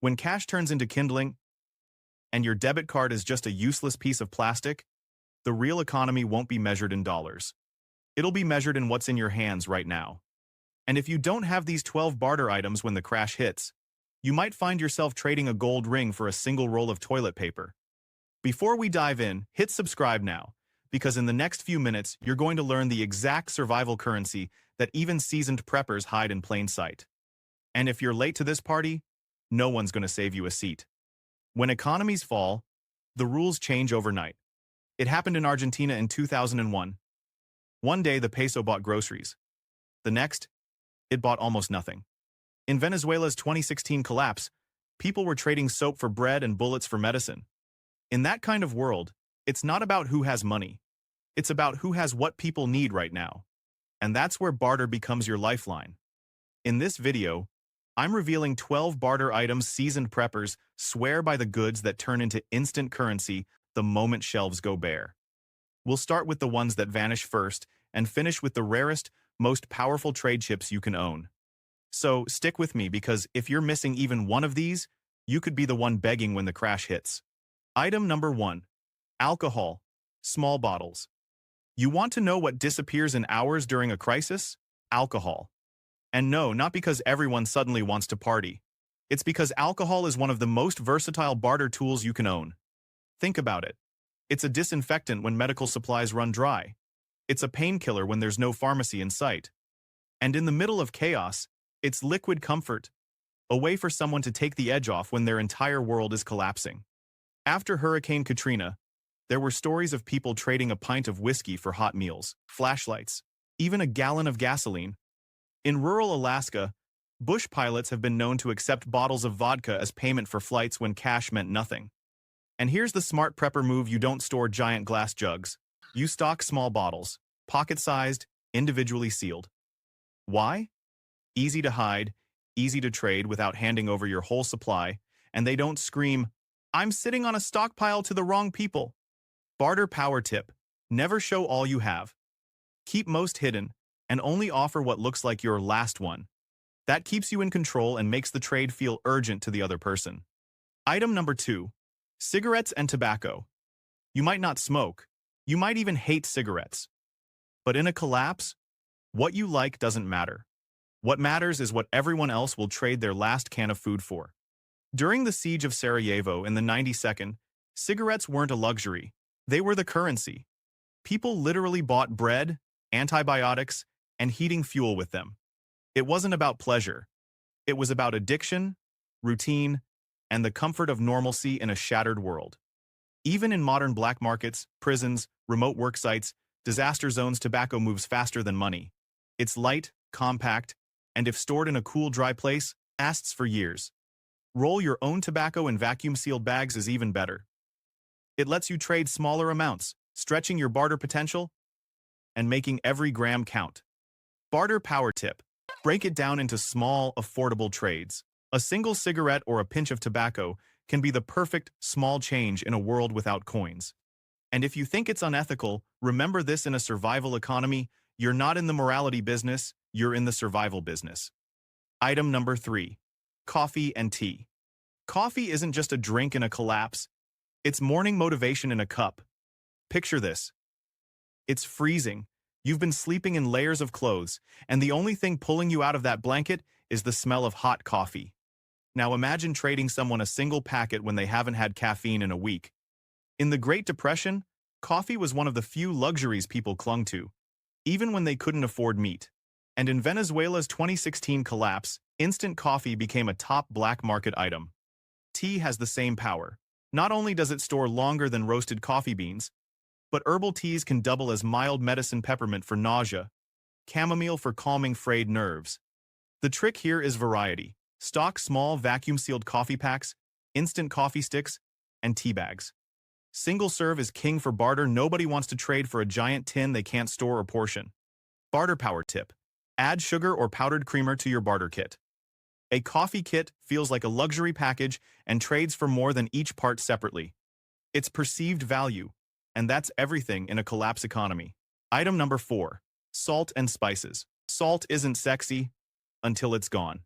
When cash turns into kindling and your debit card is just a useless piece of plastic, the real economy won't be measured in dollars. It'll be measured in what's in your hands right now. And if you don't have these 12 barter items when the crash hits, you might find yourself trading a gold ring for a single roll of toilet paper. Before we dive in, hit subscribe now, because in the next few minutes, you're going to learn the exact survival currency that even seasoned preppers hide in plain sight. And if you're late to this party, no one's going to save you a seat. When economies fall, the rules change overnight. It happened in Argentina in 2001. One day, the peso bought groceries. The next, it bought almost nothing. In Venezuela's 2016 collapse, people were trading soap for bread and bullets for medicine. In that kind of world, it's not about who has money. It's about who has what people need right now. And that's where barter becomes your lifeline. In this video, I'm revealing 12 barter items seasoned preppers swear by the goods that turn into instant currency the moment shelves go bare. We'll start with the ones that vanish first and finish with the rarest, most powerful trade chips you can own. So stick with me, because if you're missing even one of these, you could be the one begging when the crash hits. Item number 1. Alcohol. Small bottles. You want to know what disappears in hours during a crisis? Alcohol. And no, not because everyone suddenly wants to party. It's because alcohol is one of the most versatile barter tools you can own. Think about it. It's a disinfectant when medical supplies run dry. It's a painkiller when there's no pharmacy in sight. And in the middle of chaos, it's liquid comfort, a way for someone to take the edge off when their entire world is collapsing. After Hurricane Katrina, there were stories of people trading a pint of whiskey for hot meals, flashlights, even a gallon of gasoline. In rural Alaska, bush pilots have been known to accept bottles of vodka as payment for flights when cash meant nothing. And here's the smart prepper move: you don't store giant glass jugs. You stock small bottles, pocket-sized, individually sealed. Why? Easy to hide, easy to trade without handing over your whole supply, and they don't scream, "I'm sitting on a stockpile" to the wrong people. Barter power tip: never show all you have. Keep most hidden, and only offer what looks like your last one. That keeps you in control and makes the trade feel urgent to the other person. Item number 2. Cigarettes and tobacco. You might not smoke. You might even hate cigarettes. But in a collapse, what you like doesn't matter. What matters is what everyone else will trade their last can of food for. During the siege of Sarajevo in the 92nd, cigarettes weren't a luxury. They were the currency. People literally bought bread, antibiotics, and heating fuel with them. It wasn't about pleasure. It was about addiction, routine, and the comfort of normalcy in a shattered world. Even in modern black markets, prisons, remote work sites, disaster zones, tobacco moves faster than money. It's light, compact, and if stored in a cool, dry place, lasts for years. Roll your own tobacco in vacuum-sealed bags is even better. It lets you trade smaller amounts, stretching your barter potential and making every gram count. Barter power tip: break it down into small, affordable trades. A single cigarette or a pinch of tobacco can be the perfect small change in a world without coins. And if you think it's unethical, remember this: in a survival economy, you're not in the morality business, you're in the survival business. Item number 3. Coffee and tea. Coffee isn't just a drink in a collapse. It's morning motivation in a cup. Picture this. It's freezing. You've been sleeping in layers of clothes, and the only thing pulling you out of that blanket is the smell of hot coffee. Now imagine trading someone a single packet when they haven't had caffeine in a week. In the Great Depression, coffee was one of the few luxuries people clung to, even when they couldn't afford meat. And in Venezuela's 2016 collapse, instant coffee became a top black market item. Tea has the same power. Not only does it store longer than roasted coffee beans, but herbal teas can double as mild medicine: peppermint for nausea, chamomile for calming frayed nerves. The trick here is variety. Stock small vacuum-sealed coffee packs, instant coffee sticks, and tea bags. Single serve is king for barter. Nobody wants to trade for a giant tin they can't store or portion. Barter power tip: add sugar or powdered creamer to your barter kit. A coffee kit feels like a luxury package and trades for more than each part separately. It's perceived value, and that's everything in a collapse economy. Item number 4. Salt and spices. Salt isn't sexy until it's gone.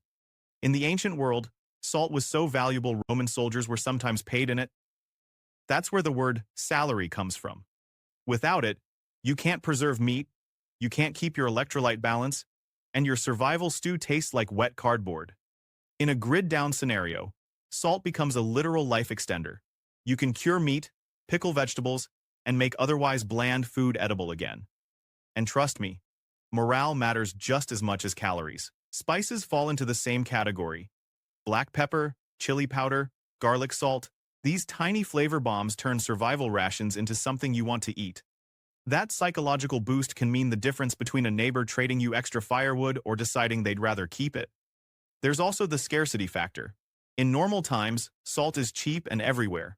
In the ancient world, Salt was so valuable Roman soldiers were sometimes paid in it. That's where the word salary comes from. Without it, you can't preserve meat, you can't keep your electrolyte balance, and your survival stew tastes like wet cardboard. In a grid-down scenario, salt becomes a literal life extender. You can cure meat, pickle vegetables, and make otherwise bland food edible again. And trust me, morale matters just as much as calories. Spices fall into the same category. Black pepper, chili powder, garlic salt, these tiny flavor bombs turn survival rations into something you want to eat. That psychological boost can mean the difference between a neighbor trading you extra firewood or deciding they'd rather keep it. There's also the scarcity factor. In normal times, salt is cheap and everywhere.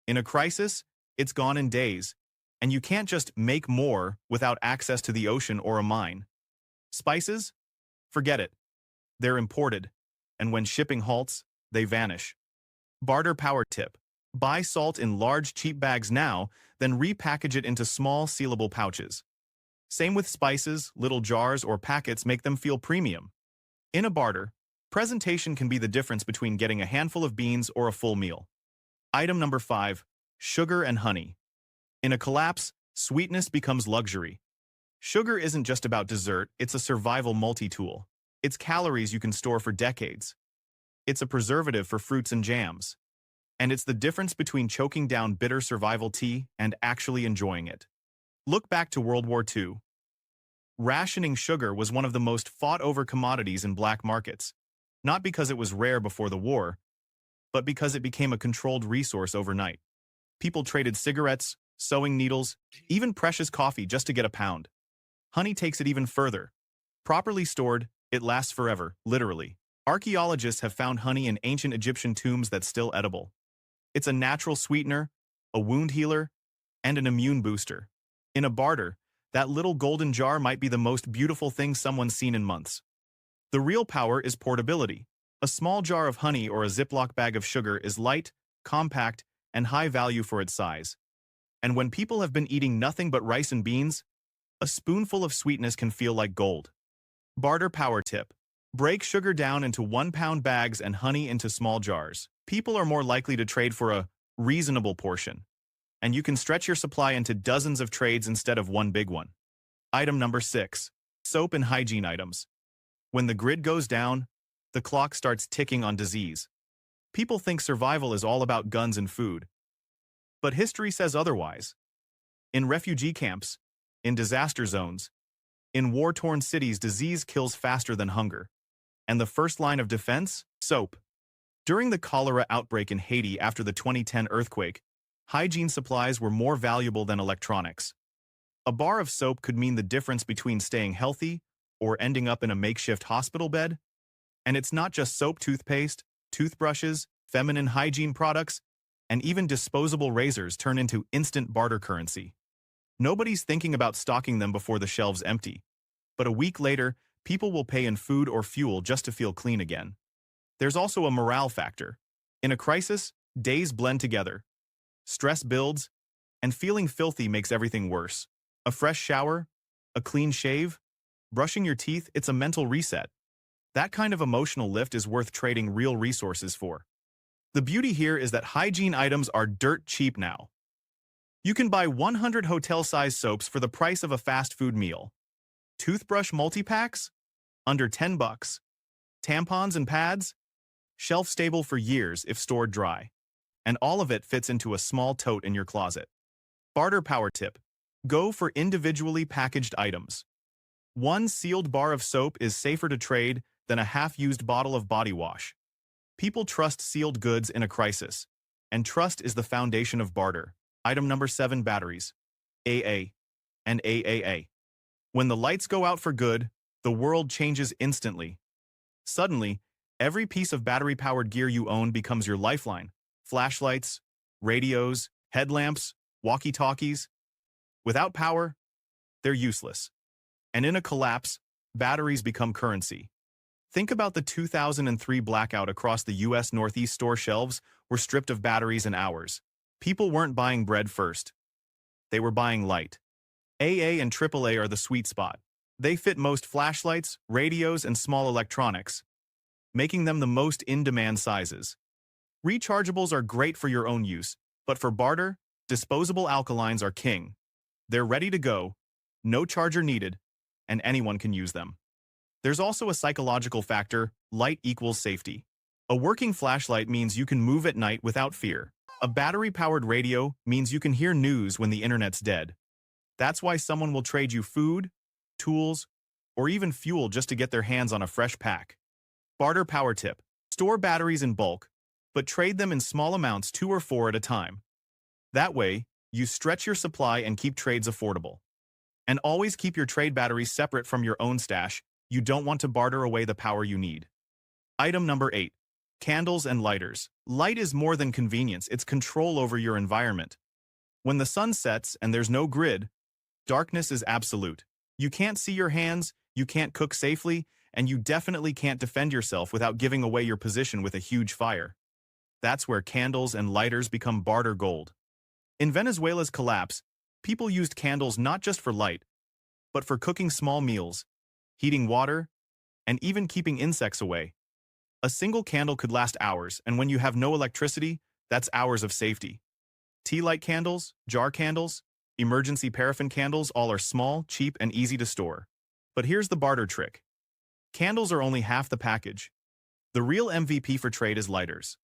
In a crisis, it's gone in days, and you can't just make more without access to the ocean or a mine. Spices? Forget it. They're imported, and when shipping halts, they vanish. Barter power tip. Buy salt in large, cheap bags now, then repackage it into small, sealable pouches. Same with spices, little jars or packets make them feel premium. In a barter, presentation can be the difference between getting a handful of beans or a full meal. Item number 5. Sugar and honey. In a collapse, sweetness becomes luxury. Sugar isn't just about dessert, it's a survival multi-tool. It's calories you can store for decades. It's a preservative for fruits and jams. And it's the difference between choking down bitter survival tea and actually enjoying it. Look back to World War II. Rationing sugar was one of the most fought-over commodities in black markets, not because it was rare before the war, but because it became a controlled resource overnight. People traded cigarettes, sewing needles, even precious coffee just to get a pound. Honey takes it even further. Properly stored, it lasts forever, literally. Archaeologists have found honey in ancient Egyptian tombs that's still edible. It's a natural sweetener, a wound healer, and an immune booster. In a barter, that little golden jar might be the most beautiful thing someone's seen in months. The real power is portability. A small jar of honey or a Ziploc bag of sugar is light, compact, and high value for its size. And when people have been eating nothing but rice and beans, a spoonful of sweetness can feel like gold. Barter power tip. Break sugar down into 1-pound bags and honey into small jars. People are more likely to trade for a reasonable portion, and you can stretch your supply into dozens of trades instead of one big one. Item number 6. Soap and hygiene items. When the grid goes down, the clock starts ticking on disease. People think survival is all about guns and food. But history says otherwise. In refugee camps, in disaster zones, in war-torn cities, disease kills faster than hunger. And the first line of defense? Soap. During the cholera outbreak in Haiti after the 2010 earthquake, hygiene supplies were more valuable than electronics. A bar of soap could mean the difference between staying healthy or ending up in a makeshift hospital bed. And it's not just soap, toothpaste, toothbrushes, feminine hygiene products, and even disposable razors turn into instant barter currency. Nobody's thinking about stocking them before the shelves empty. But a week later, people will pay in food or fuel just to feel clean again. There's also a morale factor. In a crisis, days blend together. Stress builds, and feeling filthy makes everything worse. A fresh shower, a clean shave, brushing your teeth, it's a mental reset. That kind of emotional lift is worth trading real resources for. The beauty here is that hygiene items are dirt cheap now. You can buy 100 hotel-sized soaps for the price of a fast food meal. Toothbrush multi-packs? Under $10. Tampons and pads? Shelf-stable for years if stored dry. And all of it fits into a small tote in your closet. Barter power tip. Go for individually packaged items. One sealed bar of soap is safer to trade than a half-used bottle of body wash. People trust sealed goods in a crisis, and trust is the foundation of barter. Item number 7. Batteries. AA and AAA. When the lights go out for good, the world changes instantly. Suddenly, every piece of battery-powered gear you own becomes your lifeline. Flashlights, radios, headlamps, walkie-talkies. Without power, they're useless. And in a collapse, batteries become currency. Think about the 2003 blackout across the U.S. Northeast store shelves were stripped of batteries in hours. People weren't buying bread first. They were buying light. AA and AAA are the sweet spot. They fit most flashlights, radios, and small electronics. making them the most in-demand sizes. Rechargeables are great for your own use, but for barter, disposable alkalines are king. They're ready to go, no charger needed, and anyone can use them. There's also a psychological factor: light equals safety. A working flashlight means you can move at night without fear. A battery-powered radio means you can hear news when the internet's dead. That's why someone will trade you food, tools, or even fuel just to get their hands on a fresh pack. Barter power tip: store batteries in bulk, but trade them in small amounts, 2 or 4 at a time. That way, you stretch your supply and keep trades affordable. And always keep your trade batteries separate from your own stash. You don't want to barter away the power you need. Item number 8. Candles and lighters. Light is more than convenience, it's control over your environment. When the sun sets and there's no grid, darkness is absolute. You can't see your hands, you can't cook safely, and you definitely can't defend yourself without giving away your position with a huge fire. That's where candles and lighters become barter gold. In Venezuela's collapse, people used candles not just for light, but for cooking small meals, heating water, and even keeping insects away. A single candle could last hours, and when you have no electricity, that's hours of safety. Tea light candles, jar candles, emergency paraffin candles all are small, cheap, and easy to store. But here's the barter trick. Candles are only half the package. The real MVP for trade is lighters.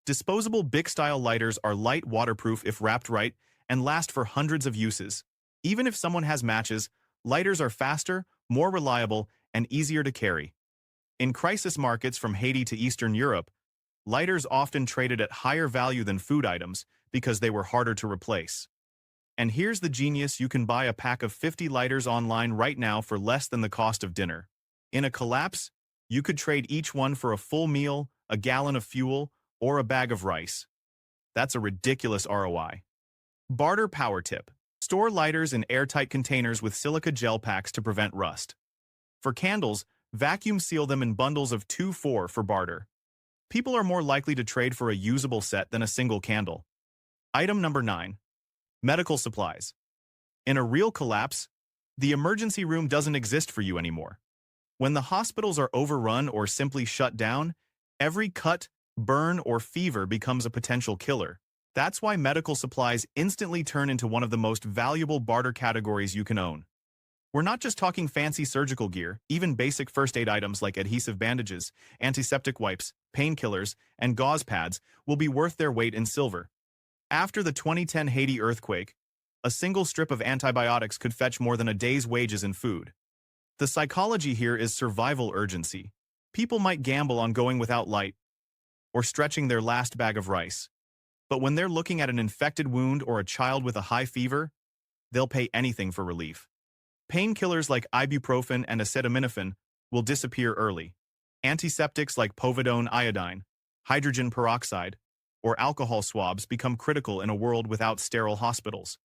Disposable Bic-style lighters are light, waterproof if wrapped right, and last for hundreds of uses. Even if someone has matches, lighters are faster, more reliable, and easier to carry. In crisis markets from Haiti to Eastern Europe, lighters often traded at higher value than food items because they were harder to replace. And here's the genius: you can buy a pack of 50 lighters online right now for less than the cost of dinner. In a collapse, you could trade each one for a full meal, a gallon of fuel, or a bag of rice. That's a ridiculous ROI. Barter power tip: store lighters in airtight containers with silica gel packs to prevent rust. For candles, vacuum seal them in bundles of 2-4 for barter. People are more likely to trade for a usable set than a single candle. Item number 9. Medical supplies. In a real collapse, the emergency room doesn't exist for you anymore. When the hospitals are overrun or simply shut down, every cut, burn, or fever becomes a potential killer. That's why medical supplies instantly turn into one of the most valuable barter categories you can own. We're not just talking fancy surgical gear; even basic first aid items like adhesive bandages, antiseptic wipes, painkillers, and gauze pads will be worth their weight in silver. After the 2010 Haiti earthquake, a single strip of antibiotics could fetch more than a day's wages in food. The psychology here is survival urgency. People might gamble on going without light or stretching their last bag of rice. But when they're looking at an infected wound or a child with a high fever, they'll pay anything for relief. Painkillers like ibuprofen and acetaminophen will disappear early. Antiseptics like povidone iodine, hydrogen peroxide, or alcohol swabs become critical in a world without sterile hospitals.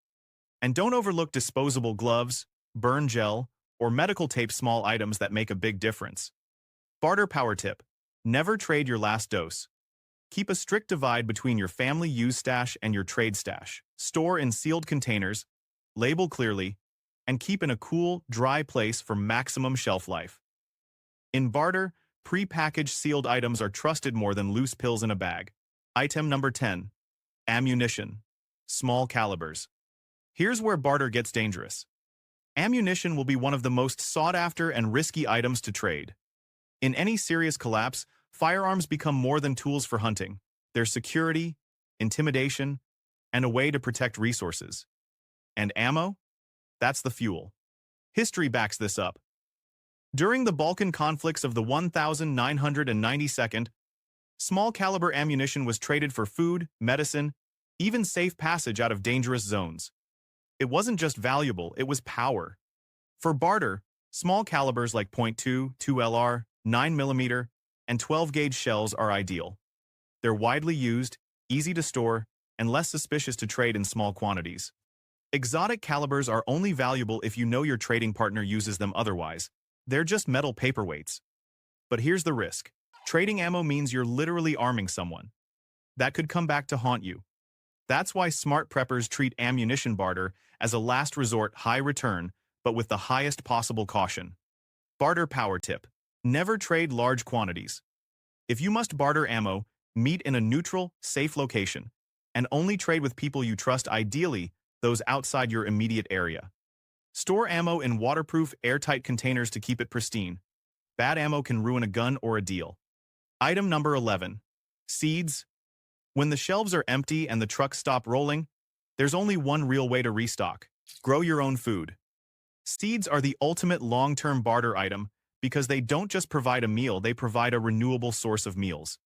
And don't overlook disposable gloves, burn gel, or medical tape, small items that make a big difference. Barter power tip: never trade your last dose. Keep a strict divide between your family use stash and your trade stash. Store in sealed containers, label clearly, and keep in a cool, dry place for maximum shelf life. In barter, pre-packaged sealed items are trusted more than loose pills in a bag. Item number 10. Ammunition. Small calibers. Here's where barter gets dangerous. Ammunition will be one of the most sought-after and risky items to trade. In any serious collapse, firearms become more than tools for hunting. They're security, intimidation, and a way to protect resources. And ammo? That's the fuel. History backs this up. During the Balkan conflicts of the 1992nd, small-caliber ammunition was traded for food, medicine, even safe passage out of dangerous zones. It wasn't just valuable, it was power. For barter, small calibers like .22 LR, 9mm, and 12-gauge shells are ideal. They're widely used, easy to store, and less suspicious to trade in small quantities. Exotic calibers are only valuable if you know your trading partner uses them otherwise. They're just metal paperweights. But here's the risk. Trading ammo means you're literally arming someone. That could come back to haunt you. That's why smart preppers treat ammunition barter as a last resort, high return, but with the highest possible caution. Barter power tip: never trade large quantities. If you must barter ammo, meet in a neutral, safe location, and only trade with people you trust, ideally those outside your immediate area. Store ammo in waterproof, airtight containers to keep it pristine. Bad ammo can ruin a gun or a deal. Item number 11. Seeds. When the shelves are empty and the trucks stop rolling, there's only one real way to restock. Grow your own food. Seeds are the ultimate long-term barter item because they don't just provide a meal, they provide a renewable source of meals.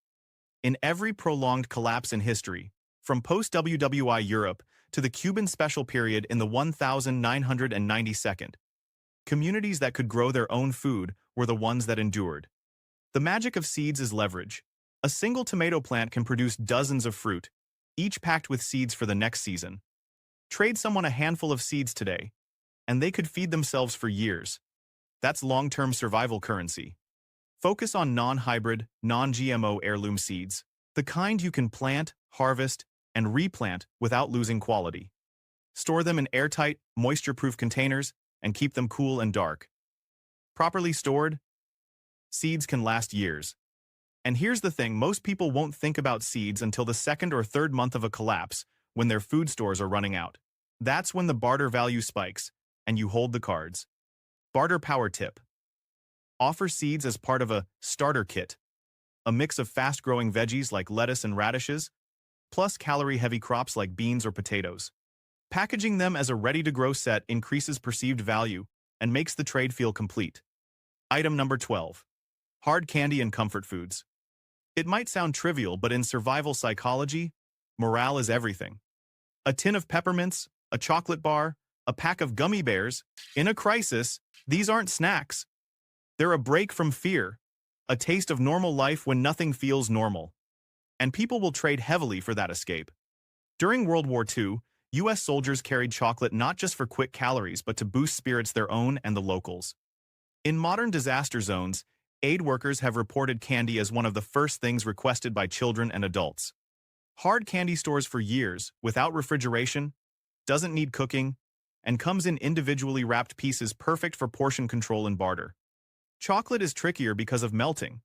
In every prolonged collapse in history, from post-WWI Europe to the Cuban Special Period in the 1992nd, communities that could grow their own food were the ones that endured. The magic of seeds is leverage. A single tomato plant can produce dozens of fruit, each packed with seeds for the next season. Trade someone a handful of seeds today, and they could feed themselves for years. That's long-term survival currency. Focus on non-hybrid, non-GMO heirloom seeds, the kind you can plant, harvest, and replant without losing quality. Store them in airtight, moisture-proof containers and keep them cool and dark. Properly stored, seeds can last years. And here's the thing, most people won't think about seeds until the second or third month of a collapse, when their food stores are running out. That's when the barter value spikes, and you hold the cards. Barter power tip. Offer seeds as part of a starter kit, a mix of fast-growing veggies like lettuce and radishes, plus calorie-heavy crops like beans or potatoes. Packaging them as a ready-to-grow set increases perceived value and makes the trade feel complete. Item number 12. Hard candy and comfort foods. It might sound trivial, but in survival psychology, morale is everything. A tin of peppermints, a chocolate bar, a pack of gummy bears. In a crisis, these aren't snacks. They're a break from fear, a taste of normal life when nothing feels normal. And people will trade heavily for that escape. During World War II, U.S. soldiers carried chocolate not just for quick calories, but to boost spirits, their own and the locals. In modern disaster zones, aid workers have reported candy as one of the first things requested by children and adults. Hard candy stores for years, without refrigeration, doesn't need cooking, and comes in individually wrapped pieces, perfect for portion control and barter. Chocolate is trickier because of melting,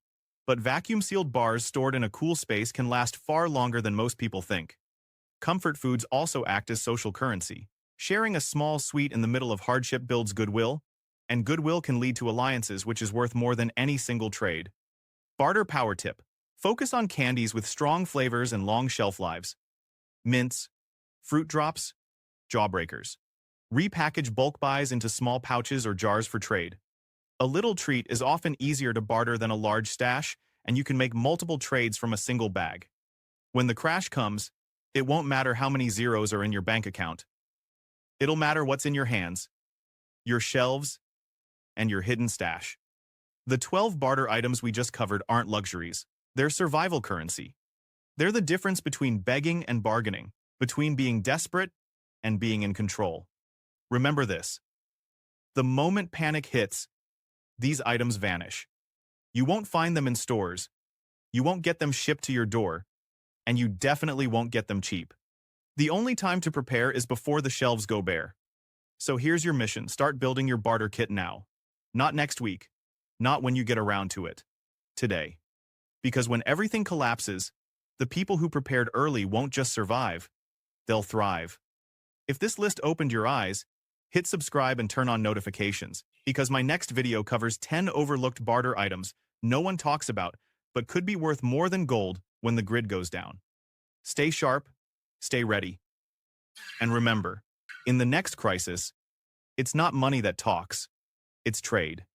but vacuum-sealed bars stored in a cool space can last far longer than most people think. Comfort foods also act as social currency. Sharing a small sweet in the middle of hardship builds goodwill, and goodwill can lead to alliances, which is worth more than any single trade. Barter power tip. Focus on candies with strong flavors and long shelf lives. Mints, fruit drops, jawbreakers. Repackage bulk buys into small pouches or jars for trade. A little treat is often easier to barter than a large stash, and you can make multiple trades from a single bag. When the crash comes, it won't matter how many zeros are in your bank account. It'll matter what's in your hands, your shelves, and your hidden stash. The 12 barter items we just covered aren't luxuries. They're survival currency. They're the difference between begging and bargaining, between being desperate and being in control. Remember this. The moment panic hits, these items vanish. You won't find them in stores, you won't get them shipped to your door, and you definitely won't get them cheap. The only time to prepare is before the shelves go bare. So here's your mission. Start building your barter kit now. Not next week. Not when you get around to it. Today. Because when everything collapses, the people who prepared early won't just survive, they'll thrive. If this list opened your eyes, hit subscribe and turn on notifications, because my next video covers 10 overlooked barter items no one talks about, but could be worth more than gold when the grid goes down. Stay sharp, stay ready. And remember, in the next crisis, it's not money that talks, it's trade.